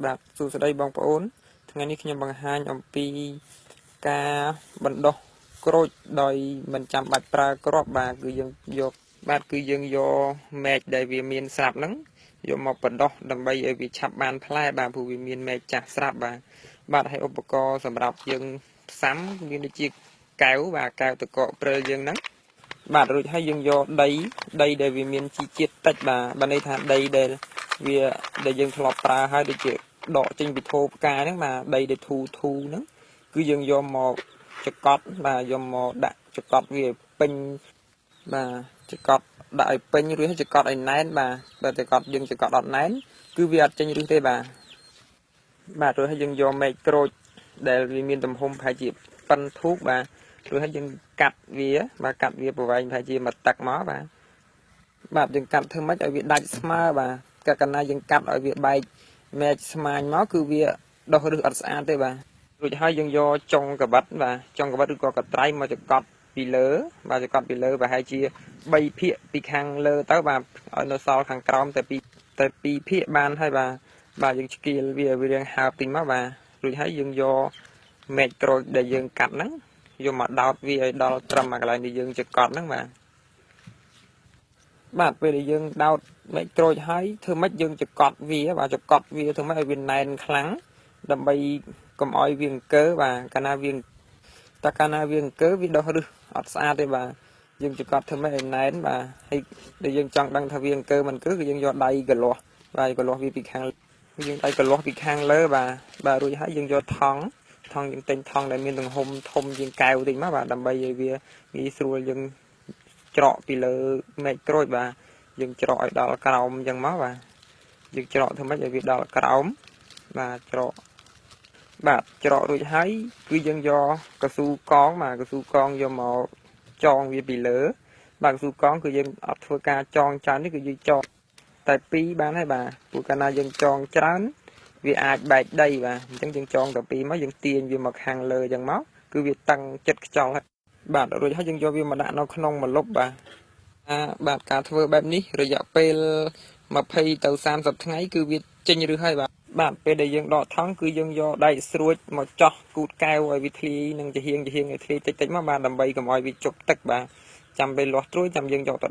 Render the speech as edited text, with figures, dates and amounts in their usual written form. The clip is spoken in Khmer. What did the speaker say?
បាទសួស្តីបងប្អូនថ្ងៃនេះខ្ញុំបង្ហាញអំពីការបណ្ដុះក្រូចដោយមិនចាំបាច់ប្រើគ្រាប់បាទគឺយើងយកមែកដែលវាមានស្រាប់ហ្នឹងយកមកបណ្ដុះដើម្បីឲ្យវាឆាប់បានផ្លែបាទព្រោះវាមានមែកចាស់ស្រាប់បាទហើយឧបករណ៍សម្រាប់យើងផ្សាំមានដូចជាកែវបាទកែវតកកព្រិលយើងហ្នឹងបាទរួចហើយយើងយកដីដែលវាមានជីជាតិតិចបាទន័យថាដីដែលយើងធ្លាប់ប្រើហើយដូចជាដកចេញពីថូផ្កាហ្នឹងបាទដីដែលធូហ្នឹងគឺយើងយកមកចកត់បាទយកមកដាក់ចកត់វាពេញបាទចកត់ដាក់ឲ្យពេញឬចកត់ឲ្យណែនបាទបើចកត់យើងចកត់អត់ណែនគឺវាអត់ចេញឬទេបាទរួចហើយយើងយកមែកក្រូចដែលវាមានទំហំប្រហែលជាប៉ុនធូបបាទរួចហើយយើងកាត់វាប្រវែងប្រហែលជាមួយទឹកមកបាទយើងកាត់ធ្វើម៉េចឲ្យវាដាច់ស្មើបាទកាលណាយើងកាត់ឲ្យវាបែកមែកស្មាញមកគឺវាដុះឫសអត់ស្អាតទេបាទរួចហើយយើងយកចុងកបិតឬក៏កត្រៃមកចកត់ពីលើចកត់ពីលើប្រហែលជា3ភាគពីខាងលើទៅបាទឲ្យនៅសល់ខាងក្រោមតែ2ភាគបានហើយបាទយើងឆ្កៀលវារាងហើបតិចមកបាទរួចហើយយើងយកមែកក្រូចដែលយើងកាត់ហ្នឹងយកមកដោតវាឲ្យដល់ត្រឹមកន្លែងដែលយើងចកត់ហ្នឹងបាទពេលដែលយើងដោតមែកក្រូចហើយធ្វើម៉េចយើងចកត់វាធ្វើម៉េចឲ្យវាណែនខ្លាំងដើម្បីកុំឲ្យវាអង្គើកាលណាវាអង្គើវាដុះឫសអត់ស្អាតទេបាទយើងចកត់ធ្វើម៉េចឲ្យណែនបាទហើយដែលយើងចង់ដឹងថាវាអង្គើមិនគឺយើងយកដៃកលាស់វាពីខាងយើងដៃកលាស់ពីខាងលើបាទរួចហើយយើងយកថង់យើងទិញថង់ដែលមានទំហំធំជាងកែវតិចមកបាទដើម្បីឲ្យវាងាយស្រួលយើងច្រកពីលើមែកក្រូចបាទយើងច្រកឲ្យដល់ក្រោមអញ្ចឹងមកបាទយើងច្រកធ្វើម៉េចឲ្យវាដល់ក្រោមបាទច្រករួចហើយគឺយើងយកកស៊ូកងយកមកចងវាពីលើបាទកស៊ូកងគឺយើងអត់ធ្វើការចងច្រើននេះគឺយើងចងតែ2បានហើយបាទព្រោះកាលណាយើងចងច្រើនវាអាចបែកដីបាទអញ្ចឹងយើងចងតែ2មកយើងទាញវាមកខាងលើអញ្ចឹងមកគឺវាតឹងចិត្តខ្យល់ហើយបាទរួចហើយយើងយកវាមកដាក់នៅក្នុងម្លប់បាទការធ្វើបែបនេះរយៈពេល20ទៅ30ថ្ងៃគឺវាចេញឬហើយបាទពេលដែលយើងដកថង់គឺយើងយកដែកស្រួចមកចោះគូតកែវឲ្យវាធ្លាយនឹងជាហៀងឲ្យធ្លាយតិចមកបាទដើម្បីកុំឲ្យវាជប់ទឹកបាទចាំពេលលាស់ត្រួយចាំយើងយកទៅ